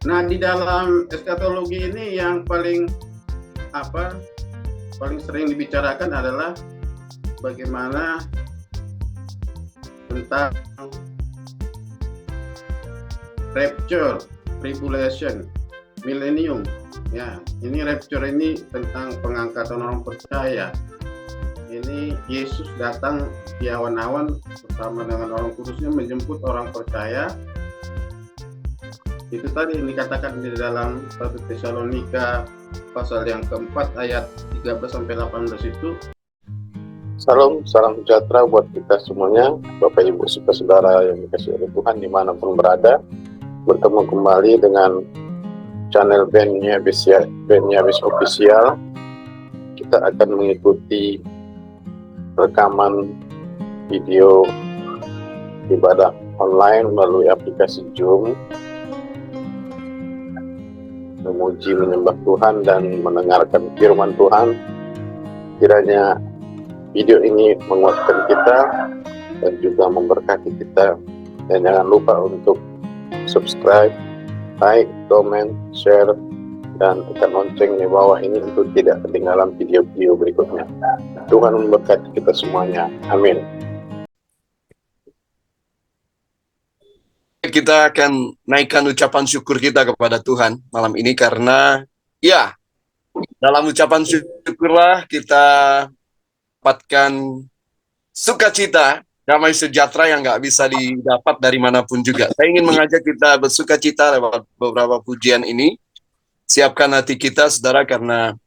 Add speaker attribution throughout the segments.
Speaker 1: Nah, di dalam eskatologi ini yang paling sering dibicarakan adalah bagaimana tentang rapture, tribulation, millennium. Ya, ini rapture ini tentang pengangkatan orang percaya. Ini Yesus datang di awan-awan bersama dengan orang kudusnya menjemput orang percaya. Itu tadi yang dikatakan di dalam 1 Tesalonika pasal yang keempat ayat 13 sampai 18 itu.
Speaker 2: Salam sejahtera buat kita semuanya, Bapak Ibu saudara yang dikasihi oleh Tuhan dimanapun berada. Bertemu kembali dengan channel Ben Yabes Official. Kita akan mengikuti rekaman video ibadah online melalui aplikasi Zoom, memuji menyembah Tuhan dan mendengarkan firman Tuhan. Kiranya video ini menguatkan kita dan juga memberkati kita. Dan jangan lupa untuk subscribe, like, comment, share, dan tekan lonceng di bawah ini untuk tidak ketinggalan video-video berikutnya. Tuhan memberkati kita semuanya. Amin.
Speaker 3: Kita akan naikkan ucapan syukur kita kepada Tuhan malam ini karena ya, dalam ucapan syukurlah kita dapatkan sukacita, damai sejahtera yang nggak bisa didapat dari manapun juga. Saya ingin mengajak kita bersukacita lewat beberapa pujian ini. Siapkan hati kita, saudara, karena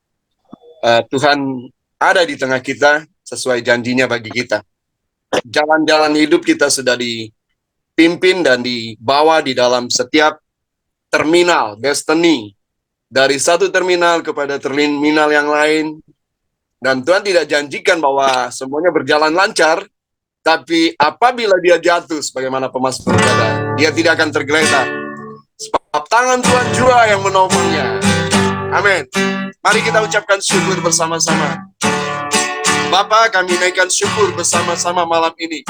Speaker 3: Tuhan ada di tengah kita sesuai janjinya bagi kita. Jalan-jalan hidup kita sudah dipimpin dan dibawa di dalam setiap terminal, destiny. Dari satu terminal kepada terminal yang lain. Dan Tuhan tidak janjikan bahwa semuanya berjalan lancar, tapi apabila dia jatuh sebagaimana pemazmur berkata, dia tidak akan tergeletak. Sebab tangan Tuhan jua yang menopangnya. Amin. Mari kita ucapkan syukur bersama-sama. Bapa, kami naikkan syukur bersama-sama malam ini.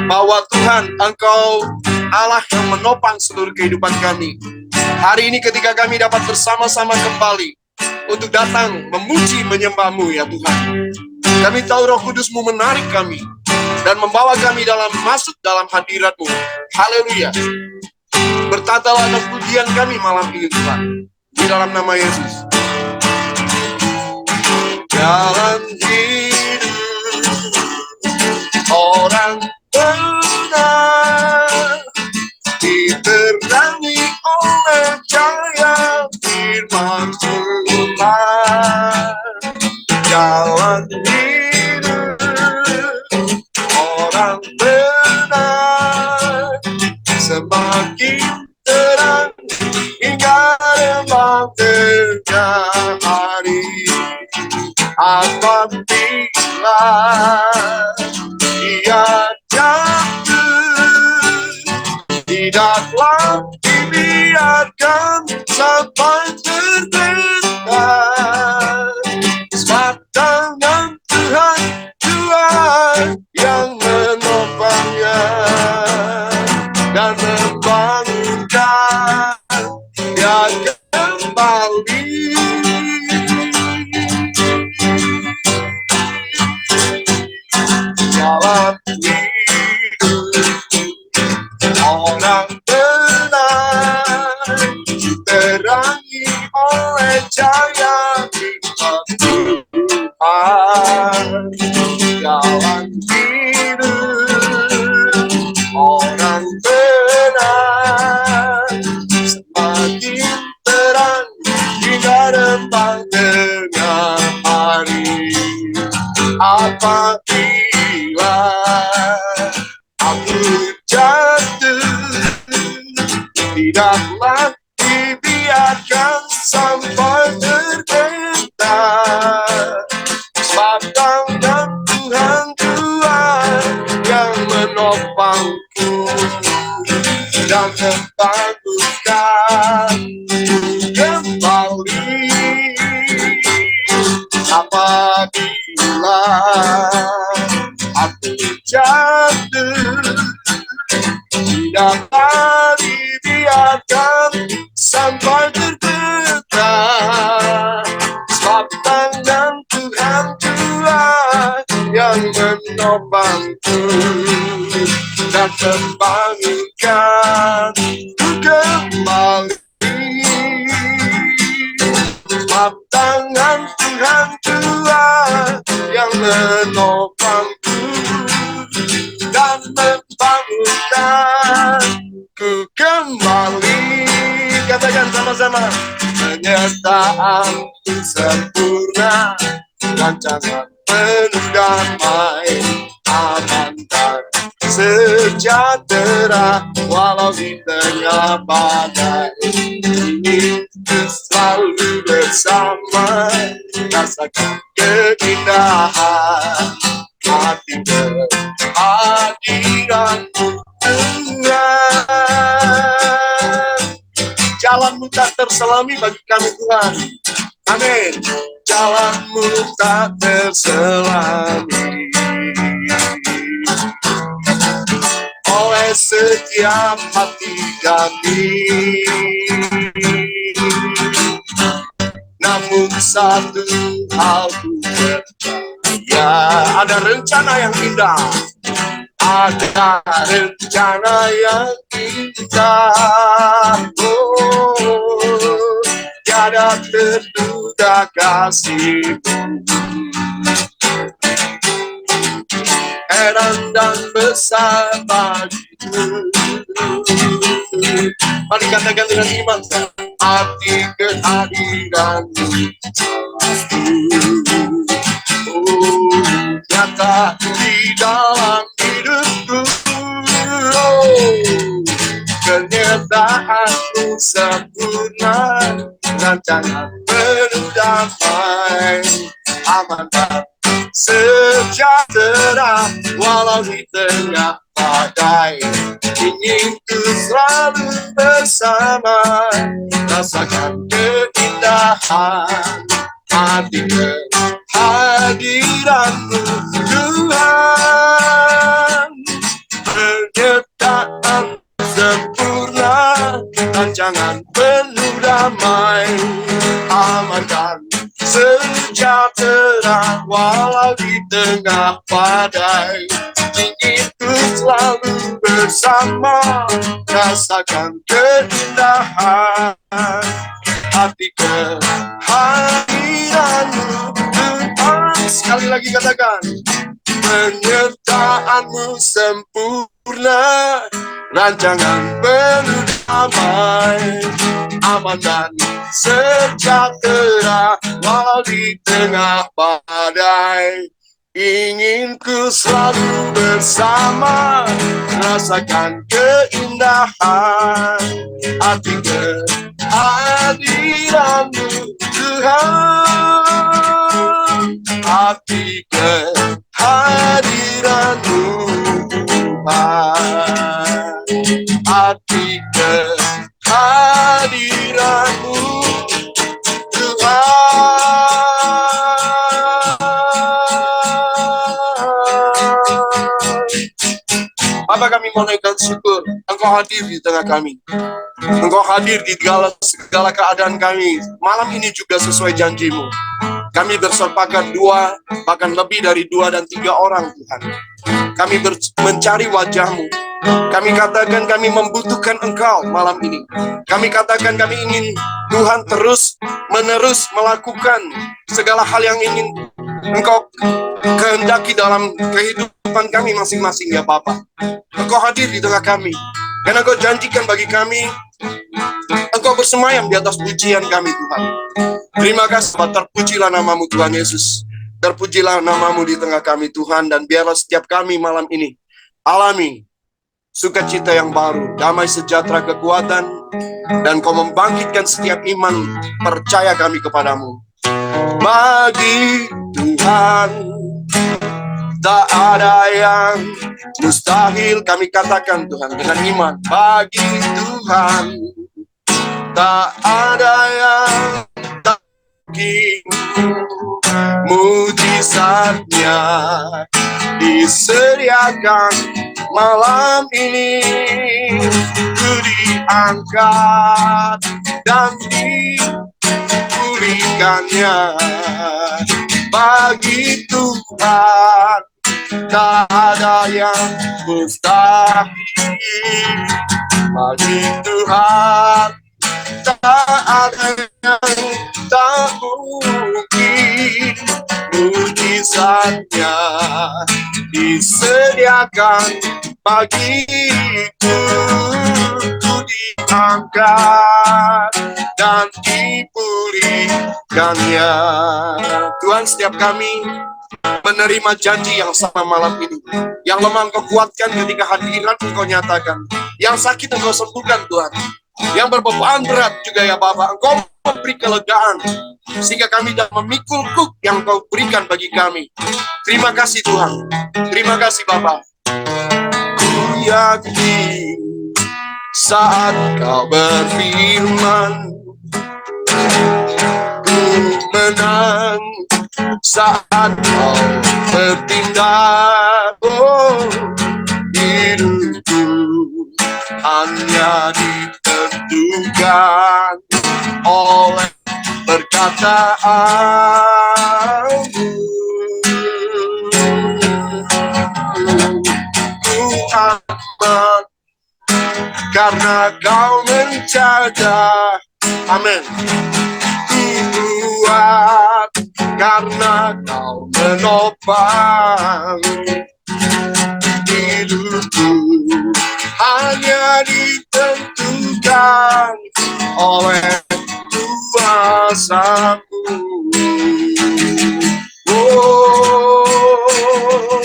Speaker 3: Bahwa Tuhan, Engkau Allah yang menopang seluruh kehidupan kami. Hari ini ketika kami dapat bersama-sama kembali untuk datang memuji menyembah-Mu ya Tuhan. Kami tahu Roh Kudus-Mu menarik kami dan membawa kami masuk dalam hadirat-Mu. Haleluya. Bertatalah atas pujian kami malam ini Tuhan. Di dalam nama Yesus. Jalan hidup orang benar diterangi oleh cahaya firman Tuhan. Jalan hidup orang benar semakin terang hingga rembang tengah hari. Apabila dia jatuh, tidaklah dibiarkan sampai terbentar. Sebab tangan Tuhan yang menopangnya dan membangunkan dia kembali. Jalan hidup orang benar diterangi oleh cahaya firman Tuhan. Jalan hidup orang benar semakin terang hingga rembang tengah hari. Apabila aku jatuh, tidaklah dibiarkan sampai terbentar. Sebab tangan Tuhan yang menopangku dan membangkitkan kembali. Apabila aku jatuh, tidaklah dibiarkan sampai membangunkan kembali. Sebab tangan Tuhan Tuhan yang menopangku dan membangunkanku kembali. Katakan sama-sama. Penyertaanku sempurna, rancangan penuh damai, aman dan sejahtera, walau di tengah badai. Ingin selalu bersama, rasakan keindahan hati kehadiran-Mu Tuhan. Jalan-Mu tak terselami bagi kami Tuhan. Amin. Jalan-Mu tak terselami oleh setiap hati kami. Namun satu hal ku percaya, ada rencana yang indah. Ada rencana yang indah. Oh, tiada terduga kasih-Mu, heran dan besar bagiku. Mari katakan dengan iman, arti kehadiran-Mu. Oh, nyata di dalam hidupku. Oh, kenyataanmu sempurna, rancangan penuh damai, aman dan sejahtera, walau di tengah badai. Ingin ku selalu bersama, rasakan keindahan hati kehadiran-Mu Tuhan. Penyertaan sempurna, rancangan penuh damai, aman dan sejahtera, walau di tengah badai. Ingin ku selalu bersama, rasakan keindahan hati kehadiran-Mu Tuhan. Sekali lagi katakan, penyertaan-Mu sempurna, rancangan penuh damai, aman dan sejahtera, walau di tengah badai. Ingin ku selalu bersama, rasakan keindahan hati kehadiran-Mu Tuhan. Hati kehadiran-Mu Tuhan. Hati kehadiran-Mu Tuhan. Bapa, kami mau naikkan syukur, Engkau hadir di tengah kami. Engkau hadir di segala keadaan kami. Malam ini juga sesuai janji-Mu. Kami bersepakat 2, bahkan lebih dari 2 dan 3 orang Tuhan. Kami mencari wajah-Mu. Kami katakan kami membutuhkan Engkau malam ini. Kami katakan kami ingin Tuhan terus-menerus melakukan segala hal yang ingin Engkau kehendaki dalam kehidupan kami masing-masing ya Bapa. Engkau hadir di tengah kami. Dan Engkau janjikan bagi kami, Engkau bersemayam di atas pujian kami Tuhan. Terima kasih, terpujilah nama-Mu Tuhan Yesus. Terpujilah nama-Mu di tengah kami Tuhan. Dan biarlah setiap kami malam ini alami sukacita yang baru, damai sejahtera, kekuatan, dan Kau membangkitkan setiap iman percaya kami kepadamu. Bagi Tuhan tak ada yang mustahil, kami katakan Tuhan dengan iman. Bagi Tuhan tak ada yang tak mungkin. Mujizatnya disediakan malam ini, ku diangkat dan dipulihkannya. Bagi Tuhan tak ada yang mustahil bagi Tuhan, tak ada yang tak mungkin. Mujizatnya disediakan bagiku, ku diangkat dan dipulihkannya. Tuhan, setiap kami menerima janji yang sama malam ini. Yang lemah Engkau kuatkan ketika hadirat Engkau nyatakan. Yang sakit Engkau sembuhkan Tuhan. Yang berbeban berat juga ya Bapa, Engkau memberi kelegaan sehingga kami dapat memikul kuk yang Engkau berikan bagi kami. Terima kasih Tuhan. Terima kasih Bapa. Ku yakin saat Kau berfirman, ku menang saat Kau bertindak. Oh, hidupku hanya ditentukan oleh perkataanmu. Ku aman karena Kau menjaga. Amin. Ku kuat karena Kau menopang. Hidupku hanya ditentukan oleh kuasa-Mu. Oh,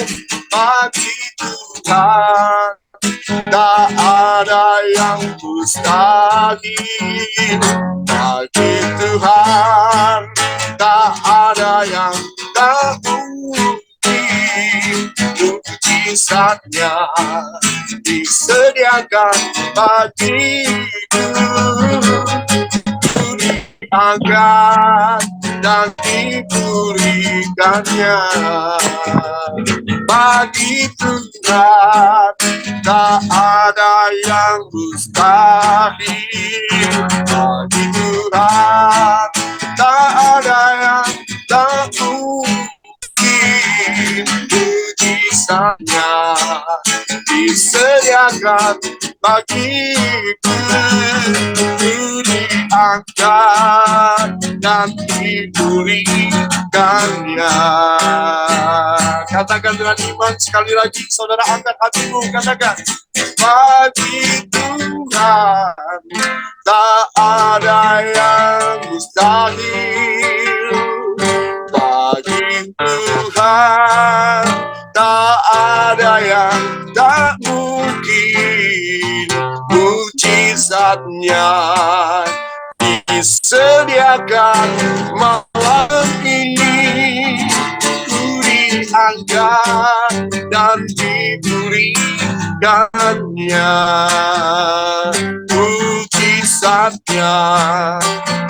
Speaker 3: bagi Tuhan tak ada yang mustahil. Bagi Tuhan tak ada yang tak mungkin. Mujizatnya disediakan bagiku, ku diangkat dan dipulihkannya. Bagi Tuhan tak ada yang mustahil. Bagi Tuhan tak ada yang tak mungkin. Mujizatnya disediakan bagiku, ku diangkat dan dipulihkannya. Katakan dengan iman sekali lagi, saudara, angkat hatimu, katakan. Bagi Tuhan tak ada yang mustahil. Bagi Tuhan tak ada yang tak mungkin. Mujizatnya disediakan malam ini, ku diangkat dan diberikannya. Mujizatnya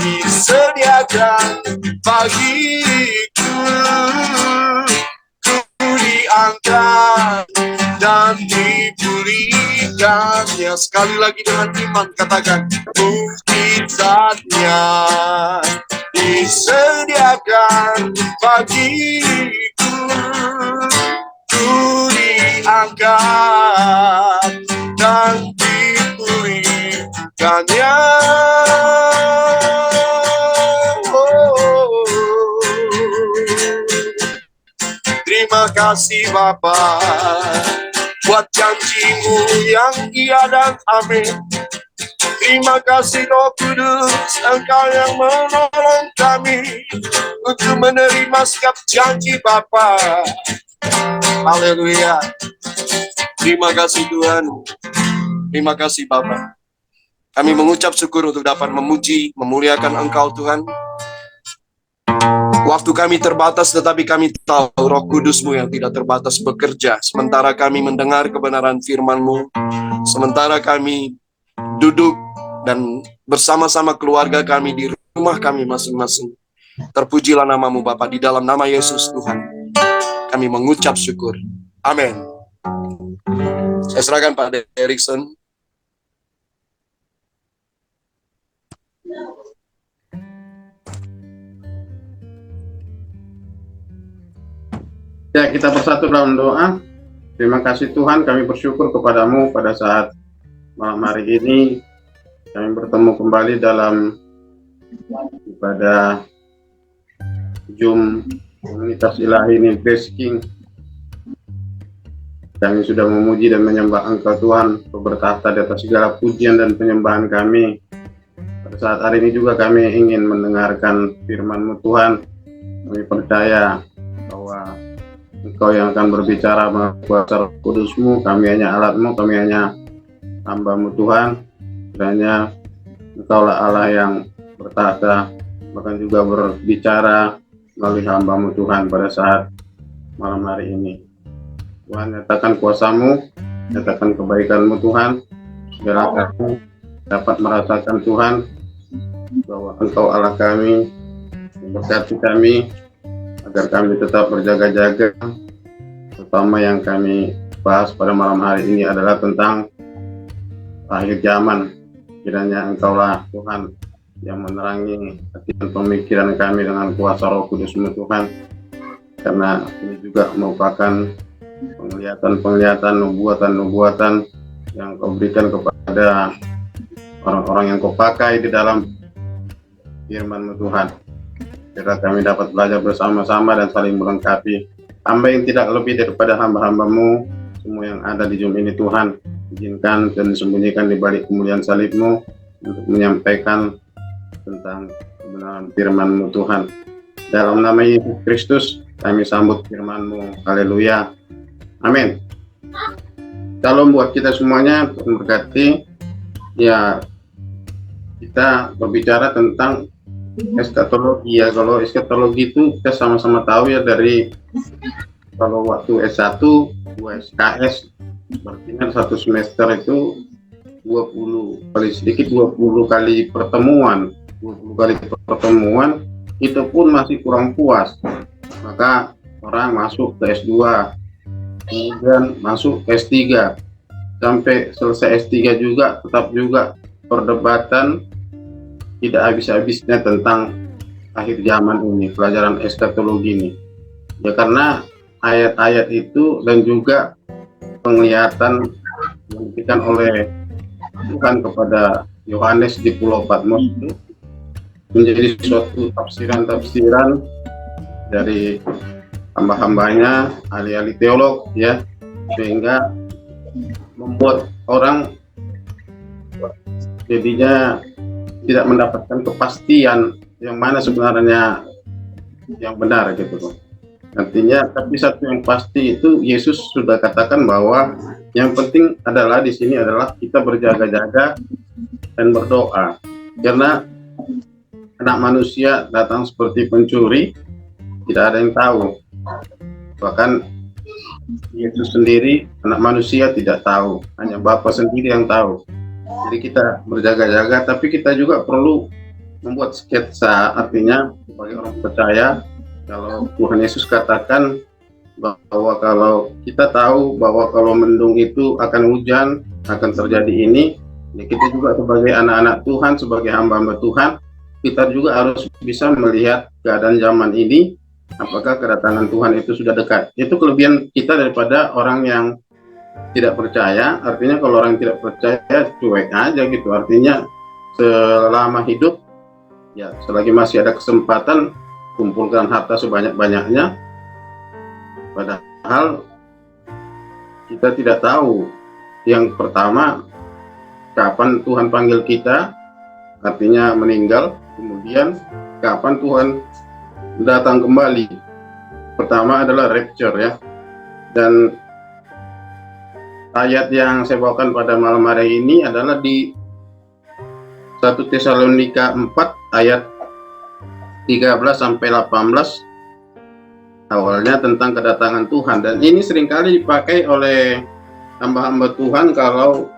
Speaker 3: disediakan bagiku, ku diangkat dan diberikannya. Sekali lagi dengan iman katakan, mujizatnya disediakan bagiku, ku diangkat dan dipulihkannya. Terima kasih Bapa buat janji-Mu yang iya dan amin. Terima kasih Roh Kudus, Engkau yang menolong kami untuk menerima setiap janji Bapa. Haleluya. Terima kasih Tuhan. Terima kasih Bapa. Kami mengucap syukur untuk dapat memuji, memuliakan Engkau Tuhan. Waktu kami terbatas, tetapi kami tahu Roh Kudus-Mu yang tidak terbatas bekerja. Sementara kami mendengar kebenaran firman-Mu, sementara kami duduk dan bersama-sama keluarga kami di rumah kami masing-masing. Terpujilah nama-Mu Bapa, di dalam nama Yesus Tuhan. Kami mengucap syukur. Amin. Saya serahkan Pak Erikson.
Speaker 1: Ya, kita bersatu dalam doa. Terima kasih Tuhan, kami bersyukur kepadamu pada saat malam hari ini kami bertemu kembali dalam ibadah Zoom Komunitas Ilahi ini Grace King. Kami sudah memuji dan menyembah Engkau Tuhan, Kau bertahta di atas segala pujian dan penyembahan kami. Pada saat hari ini juga kami ingin mendengarkan firman-Mu Tuhan. Kami percaya bahwa Engkau yang akan berbicara melalui kuasa Roh Kudus-Mu. Kami hanya alat-Mu, kami hanya hamba-Mu Tuhan. Kiranya Engkaulah Allah yang bertahta, bahkan juga berbicara melalui hamba-Mu Tuhan pada saat malam hari ini. Tuhan, nyatakan kuasa-Mu, nyatakan kebaikan-Mu Tuhan, biar kami dapat merasakan Tuhan bahwa Engkau Allah kami, memberkati kami, agar kami tetap berjaga-jaga. Terutama yang kami bahas pada malam hari ini adalah tentang akhir zaman. Kiranya Engkaulah Tuhan yang menerangi hati dan pemikiran kami dengan kuasa Roh Kudus-Mu Tuhan, karena ini juga merupakan penglihatan-penglihatan, nubuatan-nubuatan yang Kau berikan kepada orang-orang yang Kau pakai di dalam firman-Mu Tuhan. Biar kami dapat belajar bersama-sama dan saling melengkapi. Hamba yang tidak lebih daripada hamba-hamba-Mu, semua yang ada di Zoom ini Tuhan, izinkan dan disembunyikan di balik kemuliaan salib-Mu untuk menyampaikan tentang kebenaran firman-Mu Tuhan. Dalam nama Yesus Kristus kami sambut firman-Mu. Haleluya. Amin. Shalom buat kita semuanya, Tuhan berkati. Ya, kita berbicara tentang eskatologi ya. Kalau eskatologi itu kita sama-sama tahu ya, dari kalau waktu S1, 2 SKS, berarti satu semester itu 20 kali sedikit 20 kali pertemuan. 20 kali pertemuan itu pun masih kurang puas. Maka orang masuk ke S2, kemudian masuk ke S3, sampai selesai S3 juga tetap juga perdebatan tidak habis-habisnya tentang akhir zaman ini, pelajaran eskatologi ini. Ya, karena ayat-ayat itu dan juga penglihatan yang diberikan oleh Tuhan kepada Yohanes di Pulau Patmos itu menjadi suatu tafsiran-tafsiran dari hamba-hambanya, ahli-ahli teolog ya, sehingga membuat orang jadinya tidak mendapatkan kepastian yang mana sebenarnya yang benar gitu. Nantinya, tapi satu yang pasti itu Yesus sudah katakan bahwa yang penting adalah di sini adalah kita berjaga-jaga dan berdoa, karena anak manusia datang seperti pencuri, tidak ada yang tahu. Bahkan Yesus sendiri, anak manusia, tidak tahu, hanya Bapa sendiri yang tahu. Jadi kita berjaga-jaga, tapi kita juga perlu membuat sketsa, artinya sebagai orang percaya, kalau Tuhan Yesus katakan bahwa kalau kita tahu bahwa kalau mendung itu akan hujan, akan terjadi ini, ya kita juga sebagai anak-anak Tuhan, sebagai hamba-hamba Tuhan, kita juga harus bisa melihat keadaan zaman ini, apakah kedatangan Tuhan itu sudah dekat. Itu kelebihan kita daripada orang yang tidak percaya. Artinya kalau orang tidak percaya cuek aja gitu, artinya selama hidup ya, selagi masih ada kesempatan, kumpulkan harta sebanyak-banyaknya, padahal kita tidak tahu yang pertama kapan Tuhan panggil kita, artinya meninggal, kemudian kapan Tuhan datang kembali. Pertama adalah rapture ya. Dan ayat yang saya bawakan pada malam hari ini adalah di 1 Tesalonika 4 ayat 13 sampai 18, awalnya tentang kedatangan Tuhan. Dan ini seringkali dipakai oleh hamba-hamba Tuhan kalau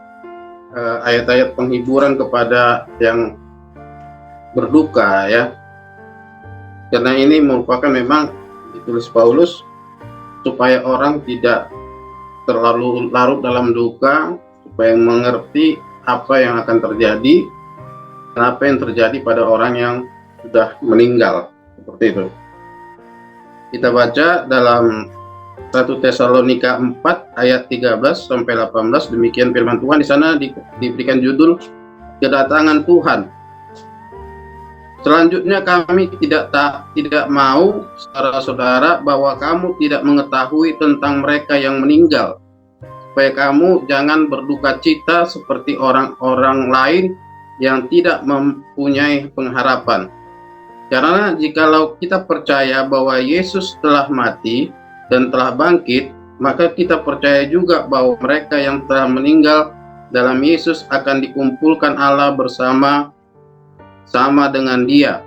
Speaker 1: ayat-ayat penghiburan kepada yang berduka ya. Karena ini merupakan memang ditulis Paulus supaya orang tidak terlalu larut dalam duka, supaya mengerti apa yang akan terjadi, apa yang terjadi pada orang yang sudah meninggal, seperti itu. Kita baca dalam 1 Tesalonika 4 ayat 13 sampai 18. Demikian firman Tuhan. Di sana diberikan judul kedatangan Tuhan. Selanjutnya kami tidak mau, saudara-saudara, bahwa kamu tidak mengetahui tentang mereka yang meninggal, supaya kamu jangan berduka cita seperti orang-orang lain yang tidak mempunyai pengharapan. Karena jikalau kita percaya bahwa Yesus telah mati dan telah bangkit, maka kita percaya juga bahwa mereka yang telah meninggal dalam Yesus akan dikumpulkan Allah bersama dengan Dia.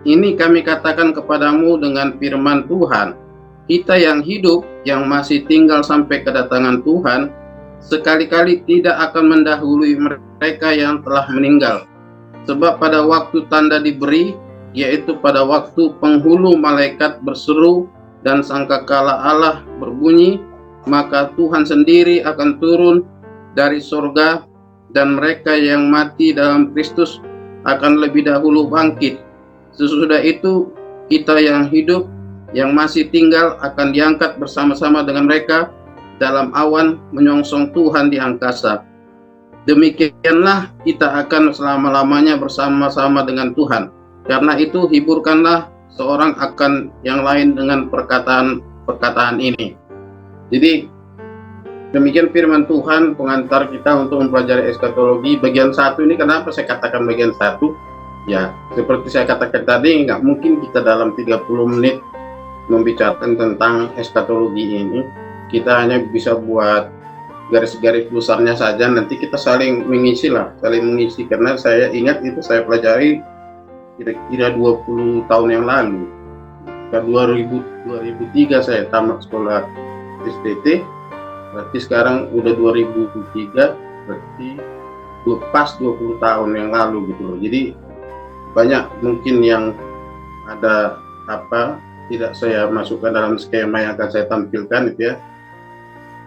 Speaker 1: Ini kami katakan kepadamu dengan firman Tuhan. Kita yang hidup, yang masih tinggal sampai kedatangan Tuhan, sekali-kali tidak akan mendahului mereka yang telah meninggal. Sebab pada waktu tanda diberi, yaitu pada waktu penghulu malaikat berseru dan sangkakala Allah berbunyi, maka Tuhan sendiri akan turun dari surga, dan mereka yang mati dalam Kristus akan lebih dahulu bangkit. Sesudah itu kita yang hidup, yang masih tinggal akan diangkat bersama-sama dengan mereka dalam awan menyongsong Tuhan di angkasa. Demikianlah kita akan selama-lamanya bersama-sama dengan Tuhan. Karena itu hiburkanlah seorang akan yang lain dengan perkataan ini. Jadi demikian firman Tuhan pengantar kita untuk mempelajari eskatologi bagian 1 ini. Kenapa saya katakan bagian 1? Ya, seperti saya katakan tadi, nggak mungkin kita dalam 30 menit membicarakan tentang eskatologi ini. Kita hanya bisa buat garis-garis besarnya saja, nanti kita saling mengisi, karena saya ingat itu saya pelajari kira-kira 20 tahun yang lalu. 2003 saya tamat sekolah STT, berarti sekarang udah 2003, berarti pas 20 tahun yang lalu gitu loh. Jadi banyak mungkin yang ada tidak saya masukkan dalam skema yang akan saya tampilkan itu ya.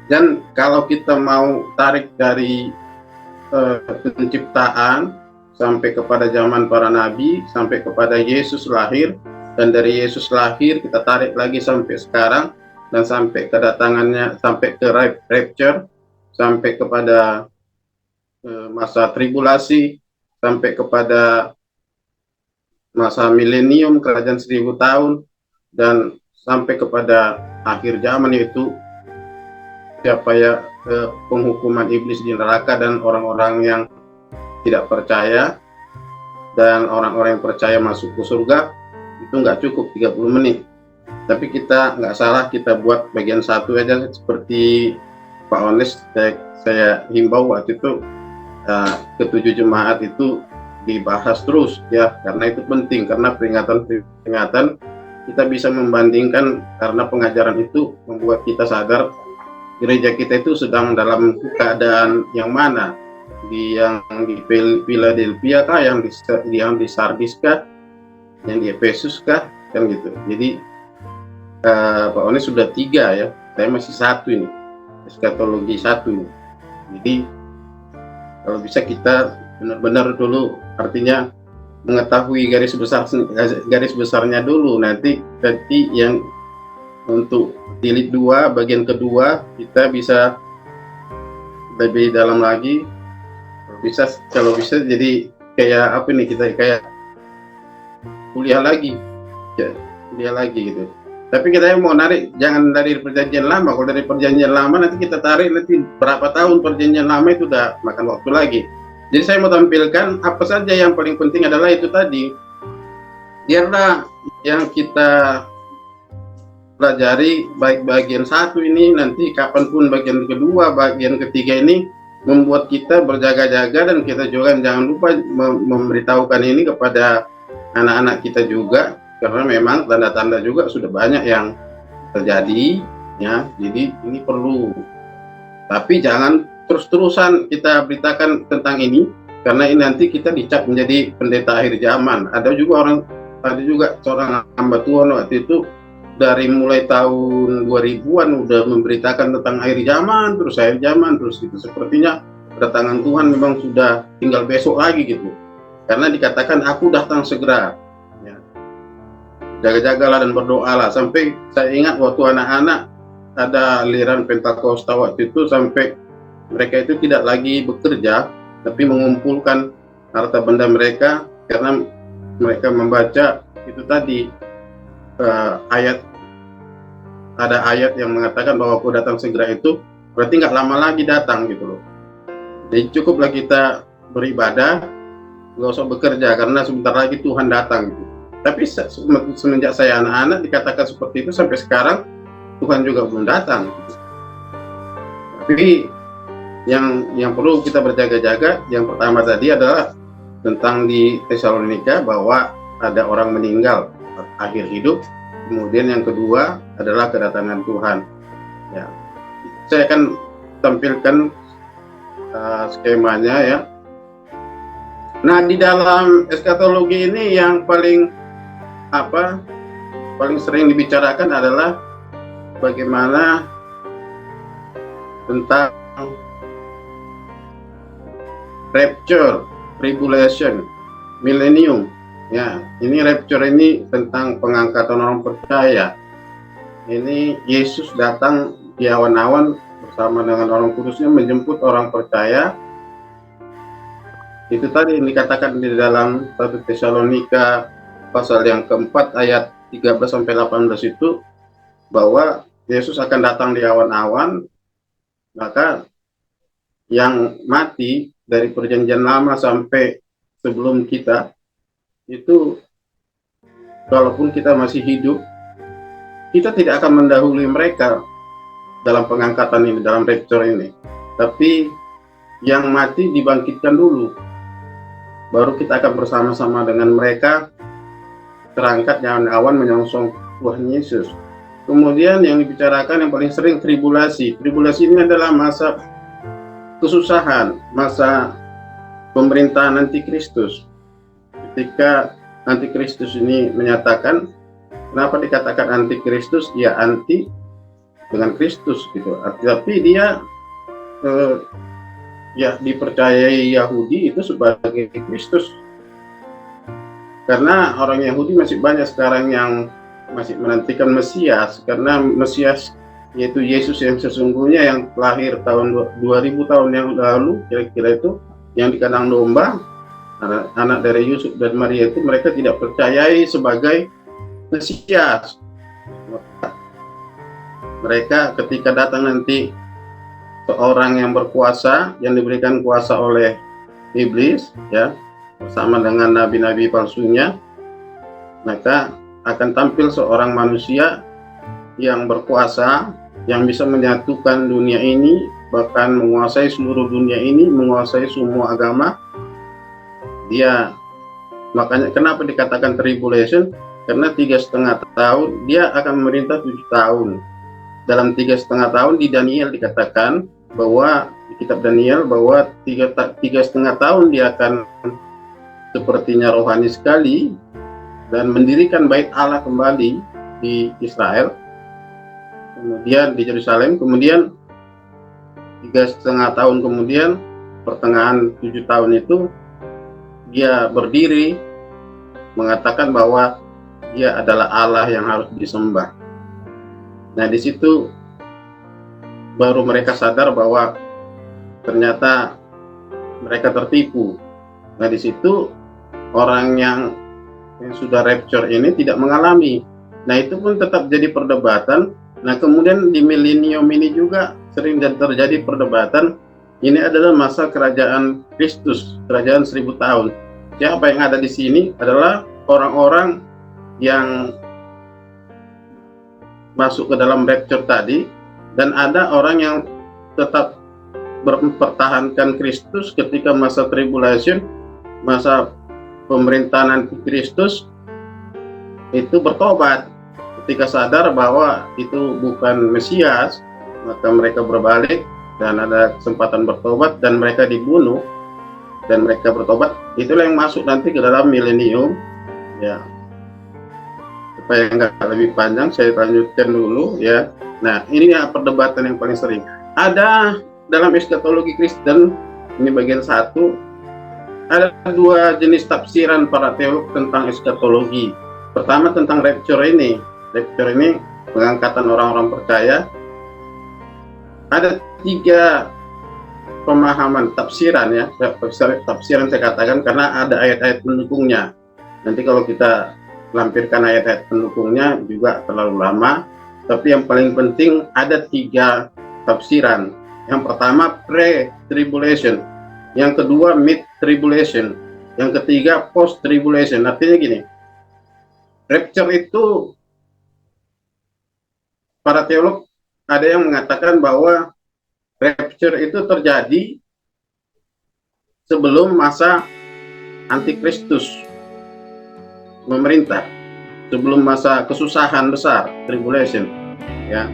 Speaker 1: Dan kalau kita mau tarik dari penciptaan sampai kepada zaman para nabi, sampai kepada Yesus lahir, dan dari Yesus lahir kita tarik lagi sampai sekarang, dan sampai kedatangannya, sampai ke rapture, sampai kepada masa tribulasi, sampai kepada masa milenium, kerajaan 1000 tahun, dan sampai kepada akhir zaman, yaitu penghukuman iblis di neraka dan orang-orang yang tidak percaya, dan orang-orang yang percaya masuk ke surga. Itu nggak cukup 30 menit, tapi kita nggak salah kita buat bagian 1 aja, seperti Pak Ones saya himbau waktu itu ke-7 jemaat itu dibahas terus ya, karena itu penting, karena peringatan kita bisa membandingkan, karena pengajaran itu membuat kita sadar gereja kita itu sedang dalam keadaan yang mana, yang di Philadelphia kah, yang di Sardis kah, yang di Efesus kah, kan gitu. Jadi Pak Oni sudah 3 ya, saya masih 1 ini, eskatologi 1 ini. Jadi kalau bisa kita benar-benar dulu, artinya mengetahui garis besarnya dulu, nanti yang untuk jilid 2 bagian kedua kita bisa lebih dalam lagi, kalau bisa jadi kayak kita kayak kuliah lagi gitu. Tapi kita mau narik jangan dari perjanjian lama. Kalau dari perjanjian lama nanti kita tarik nanti berapa tahun perjanjian lama, itu udah makan waktu lagi. Jadi saya mau tampilkan apa saja yang paling penting adalah itu tadi, biarlah yang kita pelajari baik bagian 1 ini, nanti kapanpun bagian kedua, bagian ketiga ini membuat kita berjaga-jaga, dan kita juga jangan lupa memberitahukan ini kepada anak-anak kita juga, karena memang tanda-tanda juga sudah banyak yang terjadi ya. Jadi ini perlu, tapi jangan terus-terusan kita beritakan tentang ini, karena ini nanti kita dicap menjadi pendeta akhir zaman. Ada juga seorang hamba Tuhan waktu itu dari mulai tahun 2000-an udah memberitakan tentang akhir zaman terus gitu. Sepertinya kedatangan Tuhan memang sudah tinggal besok lagi gitu, karena dikatakan aku datang segera ya. Jaga-jagalah dan berdoalah. Sampai saya ingat waktu anak-anak ada aliran Pentakosta waktu itu sampai mereka itu tidak lagi bekerja, tapi mengumpulkan harta benda mereka karena mereka membaca itu tadi ayat, ada ayat yang mengatakan bahwa aku datang segera, itu berarti nggak lama lagi datang gitu loh. Jadi cukuplah kita beribadah, nggak usah bekerja karena sebentar lagi Tuhan datang gitu. Tapi semenjak saya anak-anak dikatakan seperti itu sampai sekarang Tuhan juga belum datang gitu. Tapi yang perlu kita berjaga-jaga, yang pertama tadi adalah tentang di Tesalonika bahwa ada orang meninggal akhir hidup. Kemudian yang kedua adalah kedatangan Tuhan. Ya, saya akan tampilkan skemanya ya. Nah, di dalam eskatologi ini yang paling sering dibicarakan adalah bagaimana tentang rapture, tribulation, millennium. Ya, ini rapture ini tentang pengangkatan orang percaya. Ini Yesus datang di awan-awan bersama dengan orang kudusnya menjemput orang percaya. Itu tadi yang dikatakan di dalam 1 Tesalonika pasal yang keempat ayat 13-18 itu, bahwa Yesus akan datang di awan-awan, maka yang mati dari perjanjian lama sampai sebelum kita itu, walaupun kita masih hidup, kita tidak akan mendahului mereka dalam pengangkatan ini, dalam rapture ini. Tapi yang mati dibangkitkan dulu, baru kita akan bersama-sama dengan mereka terangkat dengan awan menyongsong Tuhan Yesus. Kemudian yang dibicarakan yang paling sering tribulasi. Tribulasi ini adalah masa kesusahan, masa pemerintahan antikristus. Ketika antikristus ini menyatakan, kenapa dikatakan antikristus? Ya, anti dengan Kristus gitu. Tapi dia ya dipercayai Yahudi itu sebagai Kristus. Karena orang Yahudi masih banyak sekarang yang masih menantikan Mesias, karena Mesias yaitu Yesus yang sesungguhnya yang lahir tahun 2000 tahun yang lalu kira-kira itu, yang di kandang domba, anak dari Yusuf dan Maria itu, mereka tidak percayai sebagai Mesias. Mereka ketika datang nanti seorang yang berkuasa, yang diberikan kuasa oleh iblis ya, bersama dengan nabi-nabi palsunya, maka akan tampil seorang manusia yang berkuasa, yang bisa menyatukan dunia ini, bahkan menguasai seluruh dunia ini, menguasai semua agama. Dia, makanya kenapa dikatakan tribulation, karena 3,5 tahun dia akan memerintah 7 tahun. Dalam 3,5 tahun di Daniel dikatakan bahwa di kitab Daniel bahwa 3,5 tahun dia akan sepertinya rohani sekali dan mendirikan bait Allah kembali di Israel, kemudian di Yerusalem. Kemudian 3,5 tahun kemudian, pertengahan 7 tahun itu, dia berdiri mengatakan bahwa dia adalah Allah yang harus disembah. Nah, di situ baru mereka sadar bahwa ternyata mereka tertipu. Nah, di situ orang yang sudah rapture ini tidak mengalami. Nah, itu pun tetap jadi perdebatan. Nah, kemudian di milenium ini juga sering terjadi perdebatan. Ini adalah masa kerajaan Kristus, kerajaan 1000 tahun. Siapa yang ada di sini adalah orang-orang yang masuk ke dalam rapture tadi, dan ada orang yang tetap mempertahankan Kristus ketika masa tribulation, masa pemerintahan antikristus, itu bertobat. Ketika sadar bahwa itu bukan Mesias, maka mereka berbalik dan ada kesempatan bertobat, dan mereka dibunuh dan mereka bertobat. Itulah yang masuk nanti ke dalam milenium ya. Supaya nggak lebih panjang, saya lanjutkan dulu ya. Nah, ini ya perdebatan yang paling sering ada dalam eskatologi Kristen. Ini bagian 1. Ada 2 jenis tafsiran para teolog tentang eskatologi. Pertama tentang rapture ini. Rapture ini pengangkatan orang-orang percaya. ada 3 pemahaman tafsiran ya, tafsiran saya katakan karena ada ayat-ayat pendukungnya. Nanti kalau kita lampirkan ayat-ayat pendukungnya juga terlalu lama, tapi yang paling penting ada 3 tafsiran. Yang pertama pre-tribulation, yang kedua mid-tribulation, yang ketiga post-tribulation. Artinya gini, rapture itu para teolog ada yang mengatakan bahwa rapture itu terjadi sebelum masa antikristus memerintah, sebelum masa kesusahan besar, tribulation, ya.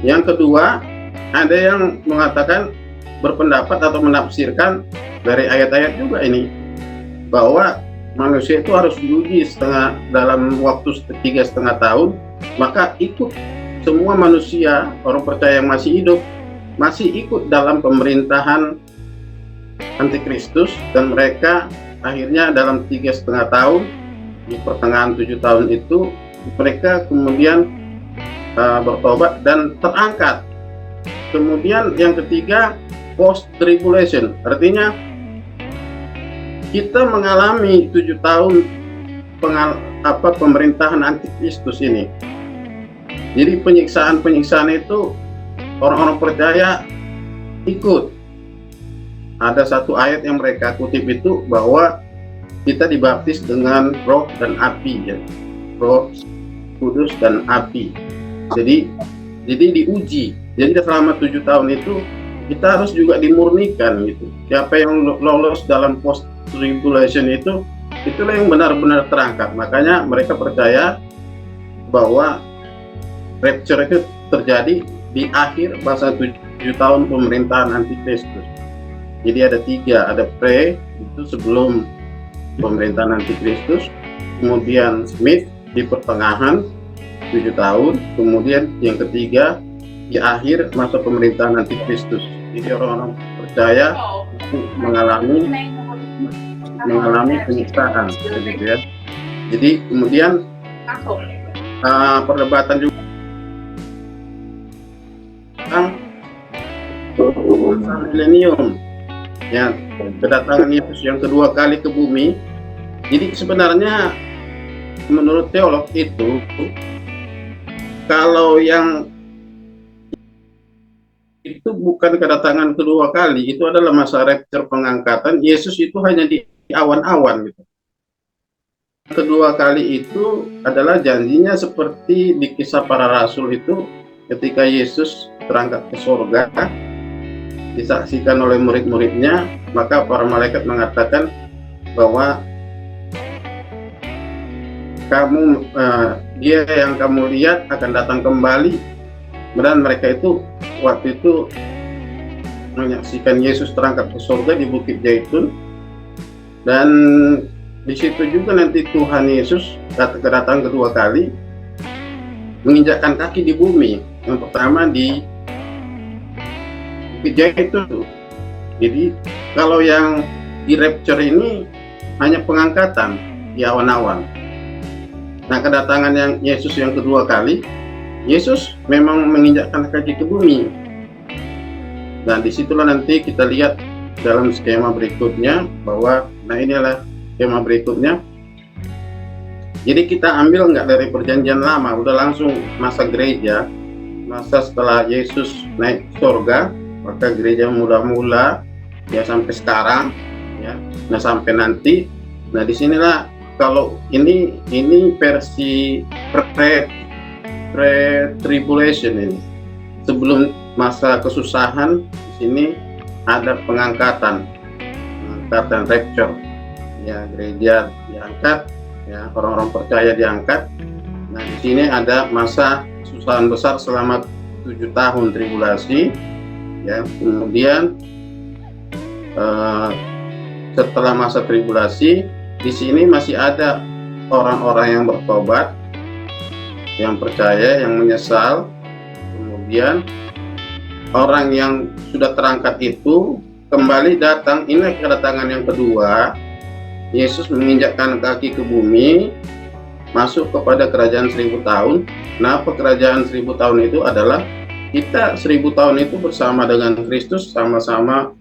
Speaker 1: Yang kedua, ada yang mengatakan, berpendapat atau menafsirkan dari ayat-ayat juga ini, bahwa manusia itu harus diuji dalam waktu 3,5 tahun, maka ikut semua manusia, orang percaya yang masih hidup, masih ikut dalam pemerintahan antikristus, dan mereka akhirnya dalam 3,5 tahun, di pertengahan 7 tahun itu, mereka kemudian bertobat dan terangkat. Kemudian yang ketiga, post tribulation, artinya kita mengalami 7 tahun pemerintahan antikristus ini. Jadi penyiksaan itu orang-orang percaya ikut. Ada satu ayat yang mereka kutip itu bahwa kita dibaptis dengan roh dan api, ya. Roh kudus dan api. Jadi diuji. Jadi selama 7 tahun itu kita harus juga dimurnikan gitu. Siapa yang lolos dalam post tribulation itu, itulah yang benar-benar terangkat. Makanya mereka percaya bahwa rapture itu terjadi di akhir masa 7 tahun pemerintahan antikristus. Jadi ada 3, ada pre itu sebelum pemerintahan antikristus, kemudian mid di pertengahan 7 tahun, kemudian yang ketiga di akhir masa pemerintahan antikristus. Jadi orang-orang percaya mengalami penyiksaan, gitu ya. Jadi kemudian perdebatan juga tentang milenium, ya, kedatangan Yesus yang kedua kali ke bumi. Jadi sebenarnya menurut teolog itu, kalau yang itu bukan kedatangan kedua kali, itu adalah masa rapture, pengangkatan. Yesus itu hanya di awan-awan gitu. Kedua kali itu adalah janjinya seperti di Kisah Para Rasul itu, ketika Yesus terangkat ke surga, disaksikan oleh murid-muridnya, maka para malaikat mengatakan bahwa dia yang kamu lihat akan datang kembali. Dan mereka itu waktu itu menyaksikan Yesus terangkat ke surga di Bukit Zaitun, dan di situ juga nanti Tuhan Yesus datang kedua kali, menginjakkan kaki di bumi. Yang pertama di Bukit Zaitun. Jadi kalau yang di rapture ini hanya pengangkatan di awan-awan. Nah, kedatangan yang Yesus yang kedua kali, Yesus memang menginjakkan kaki ke bumi. Nah, disitulah nanti kita lihat dalam skema berikutnya bahwa, nah inilah skema berikutnya. Jadi kita ambil nggak dari perjanjian lama, udah langsung masa gereja, masa setelah Yesus naik surga, maka gereja mula-mula ya sampai sekarang, ya. Nah sampai nanti, nah disinilah kalau ini versi pre-tribulation ini, sebelum masa kesusahan. Di sini ada pengangkatan rapture, ya, gereja diangkat, ya, orang-orang percaya diangkat. Nah di sini ada masa kesusahan besar selama 7 tahun tribulasi, ya. Kemudian setelah masa tribulasi, di sini masih ada orang-orang yang bertobat, yang percaya, yang menyesal. Kemudian orang yang sudah terangkat itu kembali datang. Ini kedatangan yang kedua. Yesus menginjakkan kaki ke bumi, masuk kepada kerajaan 1000 tahun. Nah, kerajaan 1000 tahun itu adalah kita 1000 tahun itu bersama dengan Kristus, sama-sama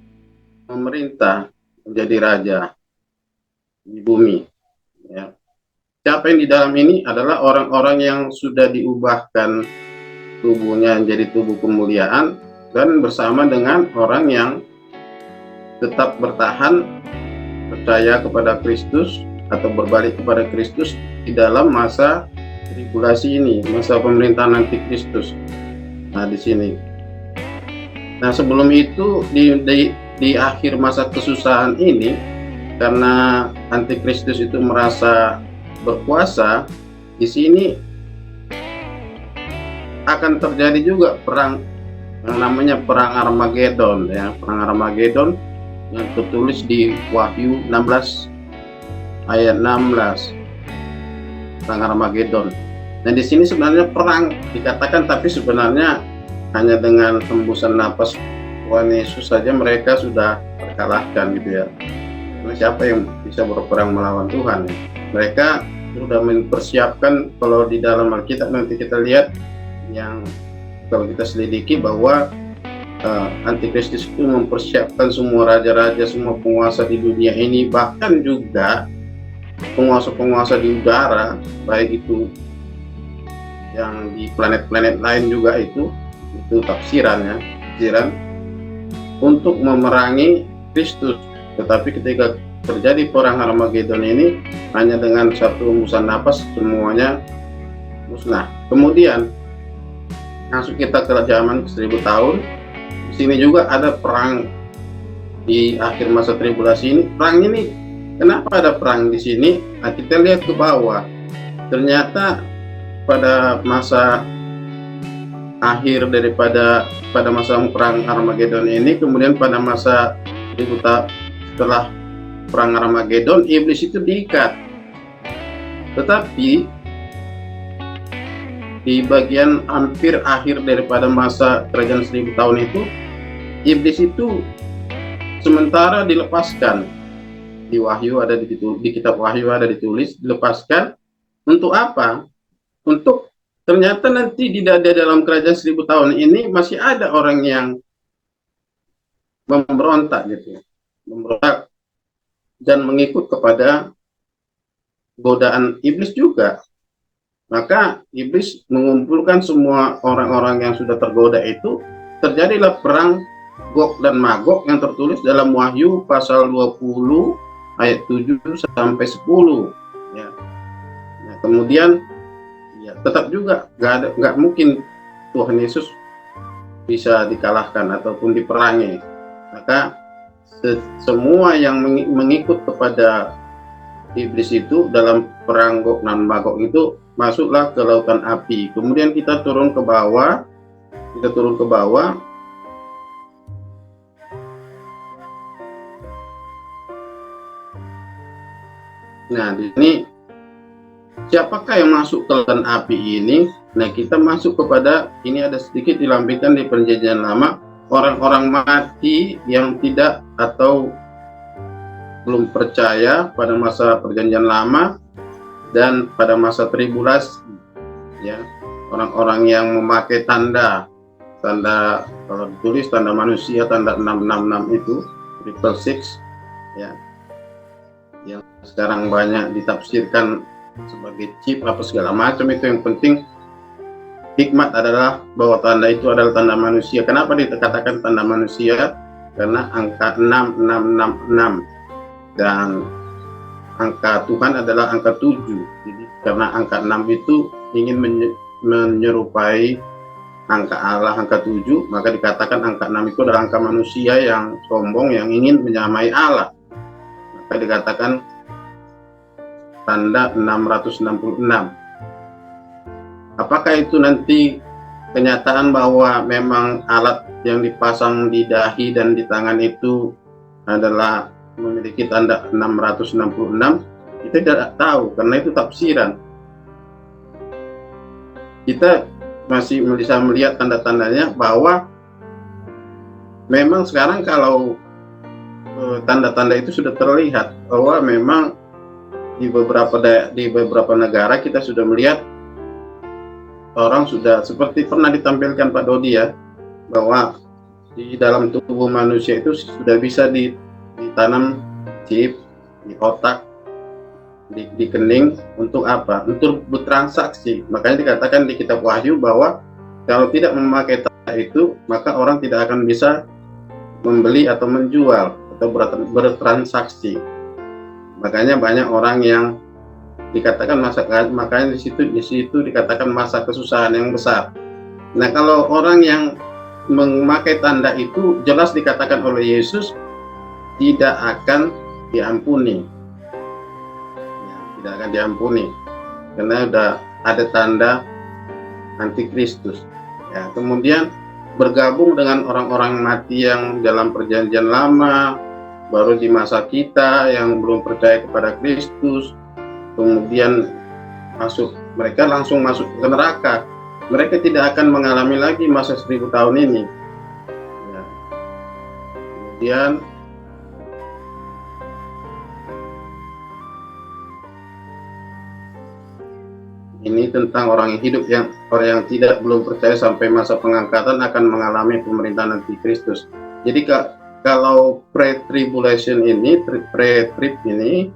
Speaker 1: memerintah, menjadi raja di bumi. Ya. Siapa yang di dalam ini adalah orang-orang yang sudah diubahkan tubuhnya menjadi tubuh kemuliaan, dan bersama dengan orang yang tetap bertahan, percaya kepada Kristus atau berbalik kepada Kristus di dalam masa tribulasi ini, masa pemerintahan antikristus. Nah, di sini. Nah, sebelum itu di akhir masa kesusahan ini, karena antikristus itu merasa berkuasa, di sini akan terjadi juga perang yang namanya perang Armageddon, ya, perang Armageddon yang tertulis di Wahyu 16 ayat 16, perang Armageddon. Nah, di sini sebenarnya perang dikatakan, tapi sebenarnya hanya dengan hembusan napas Tuhan Yesus saja mereka sudah terkalahkan, gitu ya. Karena siapa yang bisa berperang melawan Tuhan? Mereka sudah mempersiapkan. Kalau di dalam Alkitab nanti kita lihat, yang kalau kita selidiki bahwa Antikristus itu mempersiapkan semua raja-raja, semua penguasa di dunia ini, bahkan juga penguasa-penguasa di udara, baik itu yang di planet-planet lain juga, itu tafsiran untuk memerangi Kristus. Tetapi ketika terjadi perang Armageddon ini, hanya dengan satu hembusan napas semuanya musnah. Kemudian masuk kita ke zaman 1000 tahun. Di sini juga ada perang di akhir masa tribulasi ini. Perang ini, kenapa ada perang di sini? Nah, kita lihat ke bawah. Ternyata pada masa akhir daripada pada masa perang Armageddon ini, kemudian pada masa setelah perang Armageddon, iblis itu diikat. Tetapi di bagian hampir akhir daripada masa kerajaan 1000 tahun itu, iblis itu sementara dilepaskan. Di Wahyu ada di kitab Wahyu ada ditulis dilepaskan. Untuk apa? Untuk ternyata nanti di dalam kerajaan 1000 tahun ini masih ada orang yang memberontak, gitu, memberontak dan mengikut kepada godaan iblis juga. Maka iblis mengumpulkan semua orang-orang yang sudah tergoda itu. Terjadilah perang Gog dan Magog yang tertulis dalam Wahyu pasal 20 ayat 7 sampai 10, ya. Nah, kemudian ya, tetap juga nggak mungkin Tuhan Yesus bisa dikalahkan ataupun diperangi. Maka semua yang mengikut kepada iblis itu dalam perang Gog dan Magog itu masuklah ke lautan api. Kemudian kita turun ke bawah. Nah, di sini siapakah yang masuk ke lautan api ini? Nah, kita masuk kepada, ini ada sedikit dilampirkan di Perjanjian Lama, orang-orang mati yang tidak atau belum percaya pada masa Perjanjian Lama dan pada masa tribulasi, ya. Orang-orang yang memakai tanda kalau ditulis tanda manusia, tanda 666 itu, 666, ya, yang sekarang banyak ditafsirkan sebagai chip apa segala macam. Itu yang penting, hikmat adalah bahwa tanda itu adalah tanda manusia. Kenapa dikatakan tanda manusia? Karena angka 666 dan angka Tuhan adalah angka 7. Jadi karena angka 6 itu ingin menyerupai angka Allah, angka 7, maka dikatakan angka 6 itu adalah angka manusia yang sombong, yang ingin menyamai Allah. Maka dikatakan tanda 666. Apakah itu nanti kenyataan bahwa memang alat yang dipasang di dahi dan di tangan itu adalah memiliki tanda 666? Kita tidak tahu, karena itu tafsiran. Kita masih bisa melihat tanda-tandanya bahwa memang sekarang kalau tanda-tanda itu sudah terlihat bahwa memang di beberapa negara kita sudah melihat orang sudah seperti pernah ditampilkan Pak Dodi ya, bahwa di dalam tubuh manusia itu sudah bisa ditanam chip di otak, di kening. Untuk apa? Untuk bertransaksi. Makanya dikatakan di kitab Wahyu bahwa kalau tidak memakai tanda itu, maka orang tidak akan bisa membeli atau menjual atau bertransaksi. Makanya banyak orang yang dikatakan makanya di situ dikatakan masa kesusahan yang besar. Nah, kalau orang yang memakai tanda itu jelas dikatakan oleh Yesus tidak akan diampuni. Ya, tidak akan diampuni karena sudah ada tanda antikristus. Ya, kemudian bergabung dengan orang-orang mati yang dalam perjanjian lama, baru di masa kita yang belum percaya kepada Kristus, kemudian mereka langsung masuk ke neraka. Mereka tidak akan mengalami lagi masa 1000 tahun ini. Ya. Kemudian ini tentang orang yang hidup, orang yang belum percaya sampai masa pengangkatan akan mengalami pemerintahan antikristus. Jadi kalau pre-tribulation ini, pre-trib ini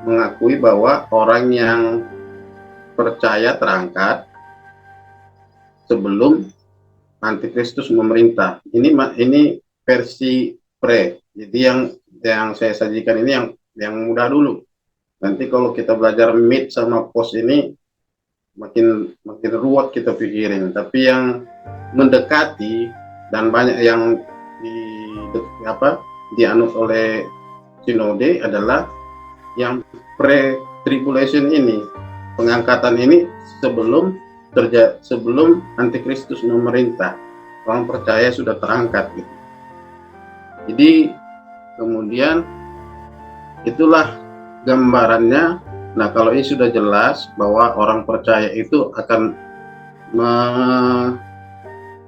Speaker 1: mengakui bahwa orang yang percaya terangkat sebelum antikristus memerintah. Ini versi pre. Jadi yang saya sajikan ini yang mudah dulu. Nanti kalau kita belajar mid sama post ini makin ruwet kita pikirin. Tapi yang mendekati dan banyak yang dianut oleh sinode adalah yang pre-tribulation ini, pengangkatan ini sebelum antikristus memerintah. Orang percaya sudah terangkat gitu. Jadi kemudian itulah gambarannya. Nah, kalau ini sudah jelas bahwa orang percaya itu akan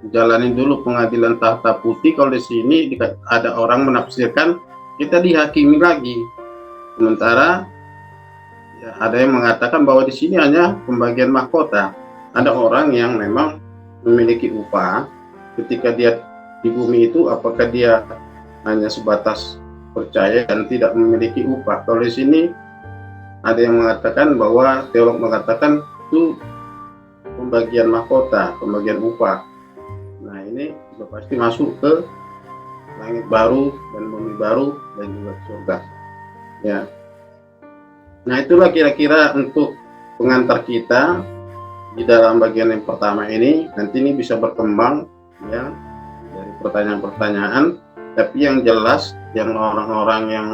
Speaker 1: menjalani dulu pengadilan tahta putih. Kalau di sini ada orang menafsirkan kita dihakimi lagi. Sementara ya, ada yang mengatakan bahwa di sini hanya pembagian mahkota. Ada orang yang memang memiliki upah ketika dia di bumi itu, apakah dia hanya sebatas percaya dan tidak memiliki upah. Kalau di sini ada yang mengatakan bahwa teolog mengatakan itu pembagian mahkota, pembagian upah. Nah, ini sudah pasti masuk ke langit baru dan bumi baru dan juga surga. Ya. Nah, itulah kira-kira untuk pengantar kita di dalam bagian yang pertama ini. Nanti ini bisa berkembang ya dari pertanyaan-pertanyaan, tapi yang jelas yang orang-orang yang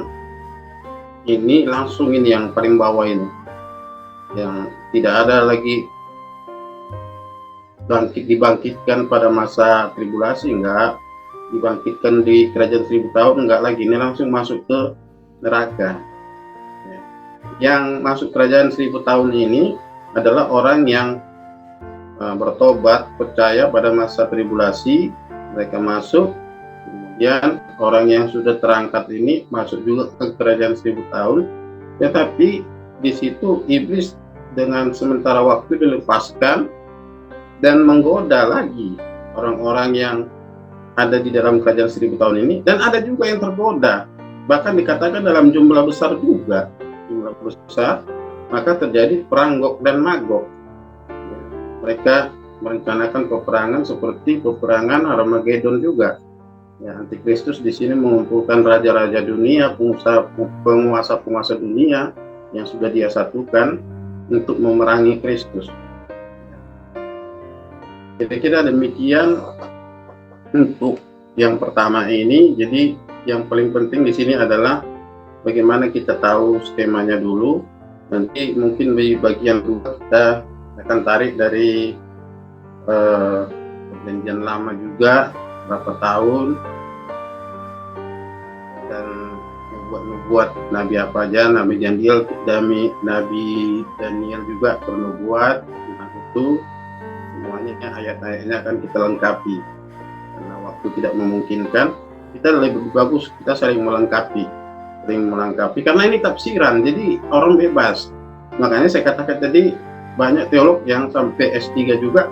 Speaker 1: ini langsung ini yang paling bawah ini, yang tidak ada lagi dibangkitkan pada masa tribulasi, enggak dibangkitkan di kerajaan 1000 tahun, enggak lagi, ini langsung masuk ke neraka. Yang masuk kerajaan 1000 tahun ini adalah orang yang bertobat, percaya pada masa tribulasi, mereka masuk. Kemudian orang yang sudah terangkat ini masuk juga ke kerajaan 1000 tahun. Tetapi di situ iblis dengan sementara waktu dilepaskan dan menggoda lagi orang-orang yang ada di dalam kerajaan 1000 tahun ini. Dan ada juga yang tergoda, bahkan dikatakan dalam jumlah besar juga, jumlah besar, maka terjadi perang Gog dan Magog. Mereka merencanakan peperangan seperti peperangan Armageddon juga. Ya, Antikristus di sini mengumpulkan raja-raja dunia, penguasa-penguasa dunia yang sudah dia satukan untuk memerangi Kristus. Kira-kira demikian untuk yang pertama ini. Jadi yang paling penting di sini adalah bagaimana kita tahu skemanya dulu. Nanti mungkin di bagian kedua kita akan tarik dari perjanjian lama juga berapa tahun, dan nubuat Nabi apa aja, Nabi Daniel juga bernubuat tentang itu. Semuanya ayat-ayatnya akan kita lengkapi, karena waktu tidak memungkinkan. Kita lebih bagus kita saling melengkapi, karena ini tafsiran, jadi orang bebas. Makanya saya katakan tadi banyak teolog yang sampai S3 juga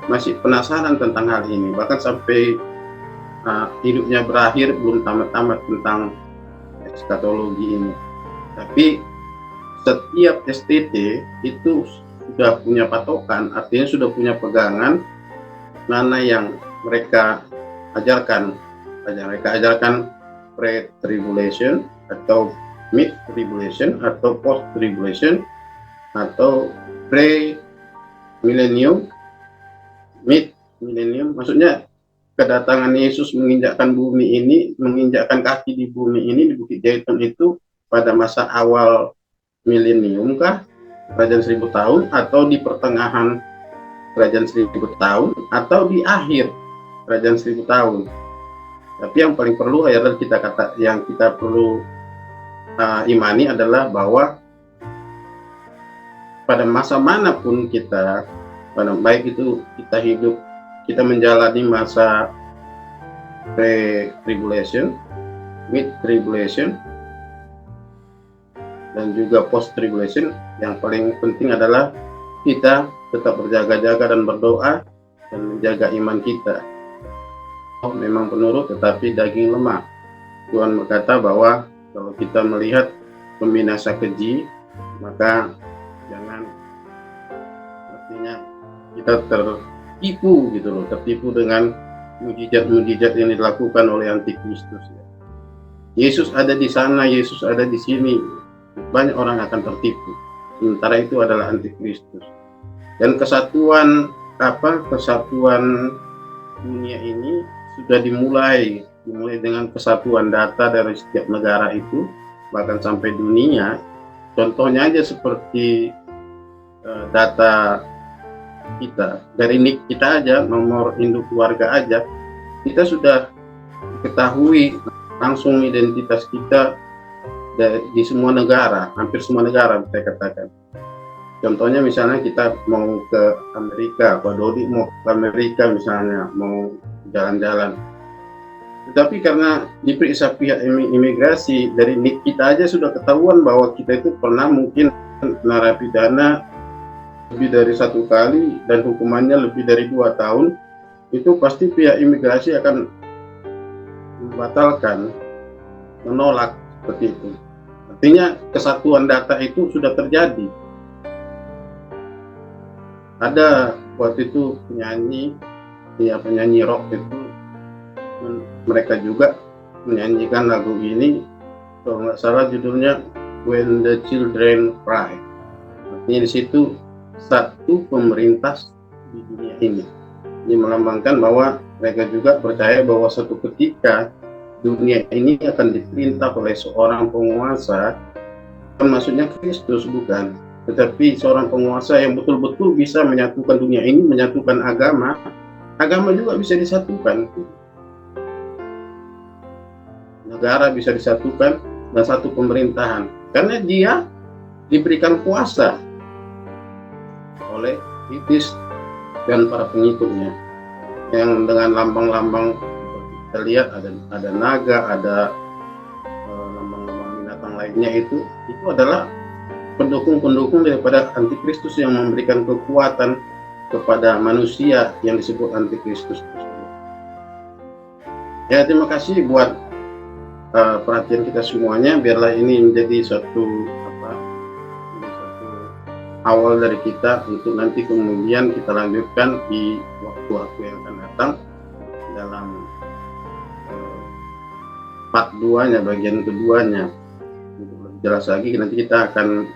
Speaker 1: masih penasaran tentang hal ini, bahkan sampai hidupnya berakhir belum tamat-tamat tentang eskatologi ini. Tapi setiap STT itu sudah punya patokan, artinya sudah punya pegangan mana yang mereka ajarkan. Mereka ajarkan pre-tribulation atau mid-tribulation atau post-tribulation atau pre-millennium, mid-millennium. Maksudnya kedatangan Yesus menginjakkan bumi ini, menginjakkan kaki di bumi ini, di Bukit Zaitun itu pada masa awal milenium kah, kerajaan 1000 tahun, atau di pertengahan kerajaan 1000 tahun, atau di akhir kerajaan 1000 tahun. Tapi yang paling perlu yang kita perlu imani adalah bahwa pada masa manapun kita, baik itu kita hidup, kita menjalani masa pre-tribulation, mid-tribulation, dan juga post-tribulation, yang paling penting adalah kita tetap berjaga-jaga dan berdoa dan menjaga iman kita. Memang penurut tetapi daging lemah. Tuhan berkata bahwa kalau kita melihat pembinasa keji, maka jangan, artinya kita tertipu gitu loh, tertipu dengan mujizat-mujizat yang dilakukan oleh antikristus. Yesus ada di sana, Yesus ada di sini, banyak orang akan tertipu. Sementara itu adalah antikristus. Dan kesatuan dunia ini sudah dimulai dengan kesatuan data dari setiap negara itu, bahkan sampai dunia. Contohnya aja seperti data kita, dari NIK kita aja, nomor induk keluarga aja, kita sudah ketahui langsung identitas kita di semua negara, hampir semua negara saya katakan. Contohnya misalnya kita mau ke Amerika, Pak Dodi mau ke Amerika misalnya, mau jalan-jalan. Tetapi karena diperiksa pihak imigrasi, dari NIK kita aja sudah ketahuan bahwa kita itu pernah mungkin narapidana lebih dari 1 kali dan hukumannya lebih dari 2 tahun, itu pasti pihak imigrasi akan membatalkan, menolak seperti itu. Artinya kesatuan data itu sudah terjadi. Ada waktu itu penyanyi rock itu, mereka juga menyanyikan lagu ini, kalau nggak salah judulnya When the Children Cry. Artinya di situ satu pemerintah di dunia ini. Ini melambangkan bahwa mereka juga percaya bahwa suatu ketika dunia ini akan diperintah oleh seorang penguasa, maksudnya Kristus bukan, tetapi seorang penguasa yang betul-betul bisa menyatukan dunia ini, menyatukan agama juga bisa disatukan, negara bisa disatukan, dan satu pemerintahan, karena dia diberikan kuasa oleh iblis dan para pengikutnya, yang dengan lambang-lambang kita lihat ada naga, ada lambang-lambang binatang lainnya, itu adalah pendukung-pendukung daripada antikristus yang memberikan kekuatan kepada manusia yang disebut antikristus tersebut. Ya, terima kasih buat perhatian kita semuanya. Biarlah ini menjadi suatu awal dari kita untuk nanti kemudian kita lanjutkan di waktu-waktu yang akan datang dalam part 2-nya, bagian keduanya. Untuk lebih jelas lagi nanti kita akan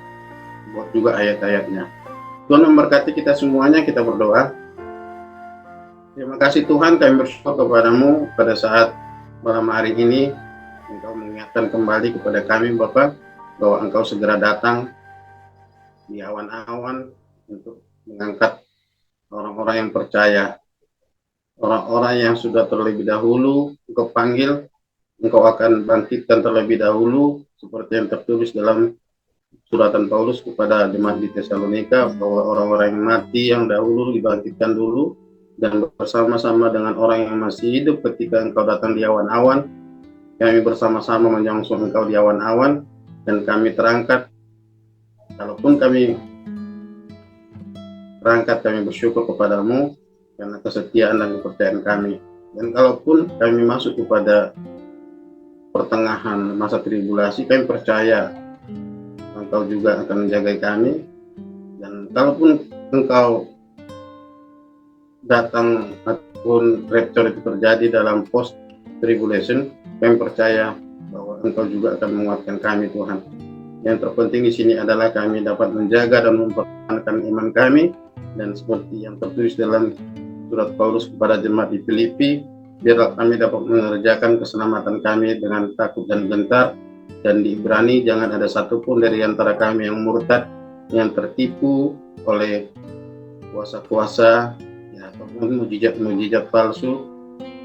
Speaker 1: buat juga ayat-ayatnya. Tuhan memberkati kita semuanya, kita berdoa. Terima kasih Tuhan, kami bersyukur kepadamu pada saat malam hari ini Engkau mengingatkan kembali kepada kami Bapa bahwa Engkau segera datang di awan-awan untuk mengangkat orang-orang yang percaya, orang-orang yang sudah terlebih dahulu Engkau panggil, Engkau akan bangkitkan terlebih dahulu, seperti yang tertulis dalam suratan Paulus kepada jemaat di Tesalonika, bahwa orang-orang yang mati yang dahulu dibangkitkan dulu, dan bersama-sama dengan orang yang masih hidup ketika Engkau datang di awan-awan, kami bersama-sama menyongsong Engkau di awan-awan, dan kami terangkat. Kalaupun kami perangkat kami bersyukur kepadamu karena kesetiaan dan kepercayaan kami. Dan kalaupun kami masuk kepada pertengahan masa tribulasi, kami percaya Engkau juga akan menjaga kami. Dan kalaupun Engkau datang ataupun rapture itu terjadi dalam post tribulation, kami percaya bahwa Engkau juga akan menguatkan kami, Tuhan. Yang terpenting di sini adalah kami dapat menjaga dan mempertahankan iman kami, dan seperti yang tertulis dalam surat Paulus kepada jemaat di Filipi, biarlah kami dapat mengerjakan keselamatan kami dengan takut dan gentar. Dan di Ibrani, jangan ada satupun dari antara kami yang murtad, yang tertipu oleh kuasa-kuasa, ya, ataupun mujizat-mujizat palsu,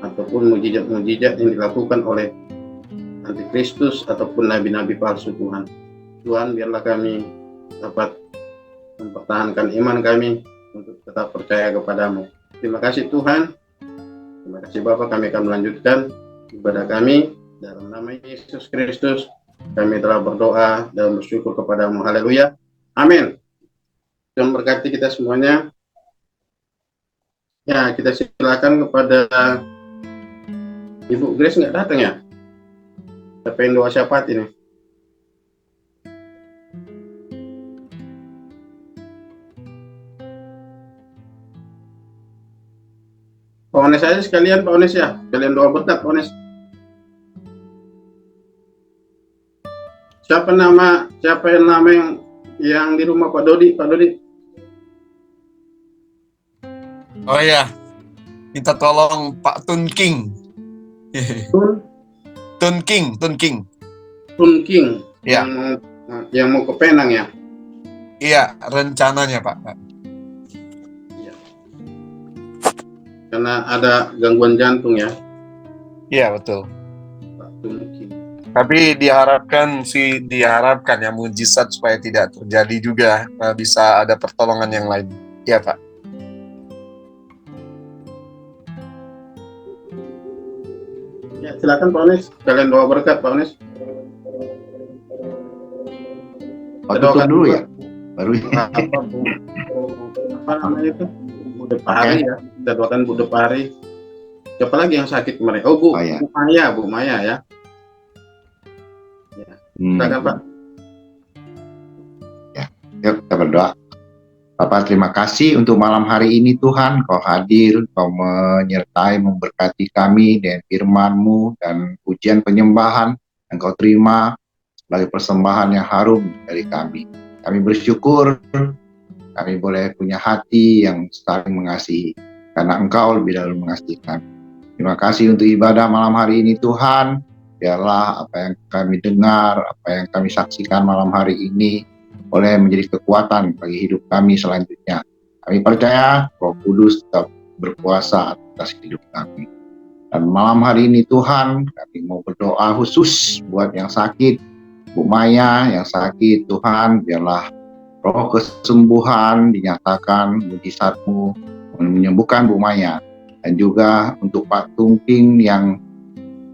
Speaker 1: ataupun mujizat-mujizat yang dilakukan oleh antikristus ataupun nabi-nabi palsu, Tuhan. Tuhan, biarlah kami dapat mempertahankan iman kami untuk tetap percaya kepadamu. Terima kasih Tuhan. Terima kasih Bapa, kami akan melanjutkan ibadah kami dalam nama Yesus Kristus. Kami telah berdoa dan bersyukur kepadamu. Haleluya. Amin. Tuhan berkati kita semuanya. Ya, kita silakan kepada Ibu Grace, nggak datang ya? Kita pengen doa syafaat ini. Pak Ones aja sekalian, Pak Ones ya. Sekalian doa berkat, Pak Ones. Siapa yang nama yang di rumah Pak Dodi? Pak Dodi.
Speaker 3: Oh ya, minta tolong Pak Tun King. Tun King. Ya.
Speaker 1: Yang mau ke Penang ya?
Speaker 3: Iya, rencananya Pak.
Speaker 1: Iya. Karena ada gangguan jantung ya.
Speaker 3: Iya, betul.
Speaker 1: Pak Tun King.
Speaker 3: Tapi diharapkan ya mujizat supaya tidak terjadi juga, bisa ada pertolongan yang lain. Iya Pak.
Speaker 1: Ya, silakan Pak Ones. Kalian doa berkat Pak Ones.
Speaker 4: Tutup dulu ya. Baru
Speaker 1: apa namanya itu? Bu Depari ya. Kita doakan Bu Depari. Siapa lagi yang sakit kemarin? Oh Bu Maya ya. Silakan Pak.
Speaker 4: Ya, yuk kita berdoa. Bapak, terima kasih untuk malam hari ini Tuhan, Kau hadir, Kau menyertai, memberkati kami dengan firman-Mu dan pujian penyembahan yang Kau terima sebagai persembahan yang harum dari kami. Kami bersyukur, kami boleh punya hati yang saling mengasihi, karena Engkau lebih dahulu mengasihi kami. Terima kasih untuk ibadah malam hari ini Tuhan. Biarlah apa yang kami dengar, apa yang kami saksikan malam hari ini boleh menjadi kekuatan bagi hidup kami selanjutnya. Kami percaya Roh Kudus tetap berkuasa atas hidup kami. Dan malam hari ini Tuhan, kami mau berdoa khusus buat yang sakit, Bu Maya yang sakit Tuhan, biarlah roh kesembuhan dinyatakan, mujizat-Mu menyembuhkan Bu Maya. Dan juga untuk Pak Tungking yang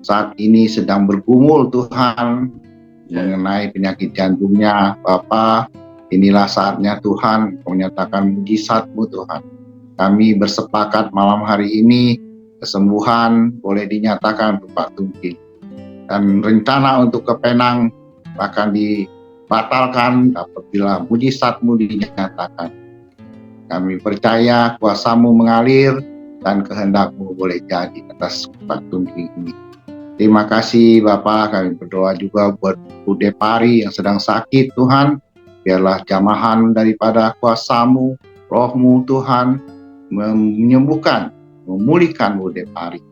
Speaker 4: saat ini sedang bergumul Tuhan mengenai penyakit jantungnya. Bapa, inilah saatnya Tuhan menyatakan mujizat-Mu Tuhan. Kami bersepakat malam hari ini kesembuhan boleh dinyatakan untuk Pak Tungking. Dan rencana untuk ke Penang bahkan dibatalkan apabila mujizat-Mu dinyatakan. Kami percaya kuasa-Mu mengalir dan kehendak-Mu boleh jadi atas Pak Tungking ini. Terima kasih Bapak, kami berdoa juga buat Bu Depari yang sedang sakit Tuhan. Biarlah jamahan daripada kuasa-Mu, Roh-Mu Tuhan, menyembuhkan, memulihkan Bu Depari.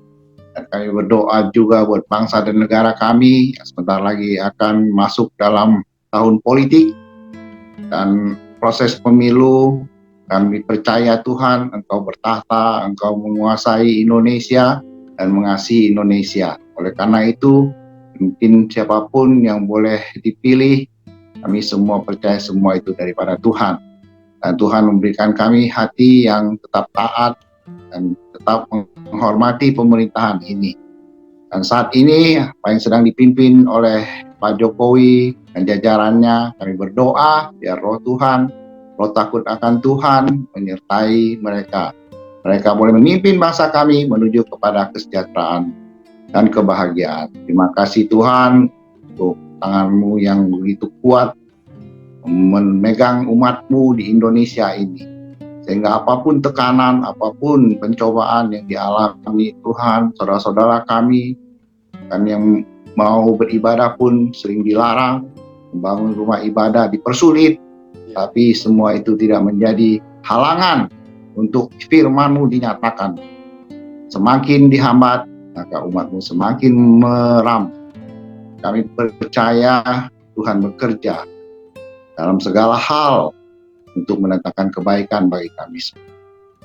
Speaker 4: Dan kami berdoa juga buat bangsa dan negara kami yang sebentar lagi akan masuk dalam tahun politik dan proses pemilu. Kami percaya Tuhan, Engkau bertahta, Engkau menguasai Indonesia dan mengasihi Indonesia. Oleh karena itu, mungkin siapapun yang boleh dipilih, kami semua percaya semua itu daripada Tuhan. Dan Tuhan memberikan kami hati yang tetap taat dan tetap menghormati pemerintahan ini. Dan saat ini, apa yang sedang dipimpin oleh Pak Jokowi dan jajarannya, kami berdoa biar roh Tuhan roh takut akan Tuhan menyertai mereka. Mereka boleh memimpin bangsa kami menuju kepada kesejahteraan dan kebahagiaan. Terima kasih Tuhan untuk tangan-Mu yang begitu kuat memegang umat-Mu di Indonesia ini. Sehingga apapun tekanan, apapun pencobaan yang dialami Tuhan, saudara-saudara kami yang mau beribadah pun sering dilarang, membangun rumah ibadah dipersulit, tapi semua itu tidak menjadi halangan untuk firman-Mu dinyatakan. Semakin dihambat, maka umat-Mu semakin meram. Kami percaya Tuhan bekerja dalam segala hal untuk mendatangkan kebaikan bagi kami semua.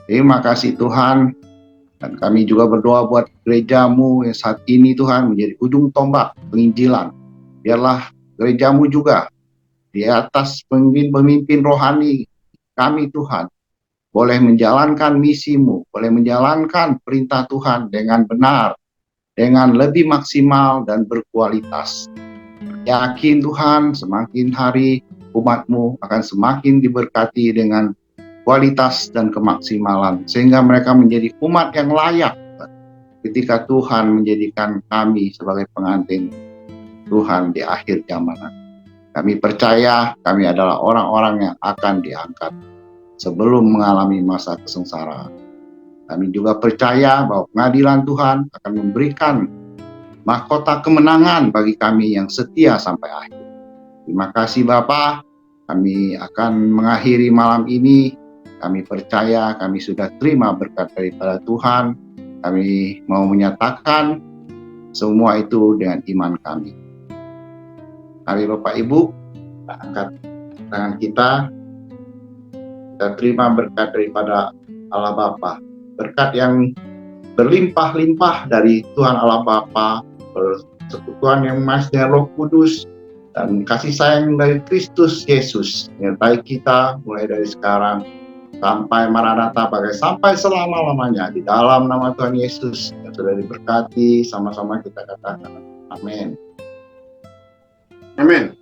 Speaker 4: Terima kasih Tuhan, dan kami juga berdoa buat gereja-Mu yang saat ini Tuhan menjadi ujung tombak penginjilan. Biarlah gereja-Mu juga di atas pemimpin rohani kami Tuhan, boleh menjalankan misi-Mu, boleh menjalankan perintah Tuhan dengan benar, dengan lebih maksimal dan berkualitas. Yakin Tuhan, semakin hari umat-Mu akan semakin diberkati dengan kualitas dan kemaksimalan, sehingga mereka menjadi umat yang layak ketika Tuhan menjadikan kami sebagai pengantin Tuhan di akhir zaman. Kami percaya kami adalah orang-orang yang akan diangkat sebelum mengalami masa kesengsaraan. Kami juga percaya bahwa pengadilan Tuhan akan memberikan mahkota kemenangan bagi kami yang setia sampai akhir. Terima kasih Bapa, kami akan mengakhiri malam ini. Kami percaya kami sudah terima berkat daripada Tuhan. Kami mau menyatakan semua itu dengan iman kami. Mari Bapak Ibu, kita angkat tangan kita terima berkat daripada Allah Bapa. Berkat yang berlimpah-limpah dari Tuhan Allah Bapa, persekutuan yang masih Roh Kudus, dan kasih sayang dari Kristus Yesus menyertai kita mulai dari sekarang sampai Maranatha, sampai selama-lamanya, di dalam nama Tuhan Yesus yang sudah diberkati. Sama-sama kita katakan amin.
Speaker 1: Amin.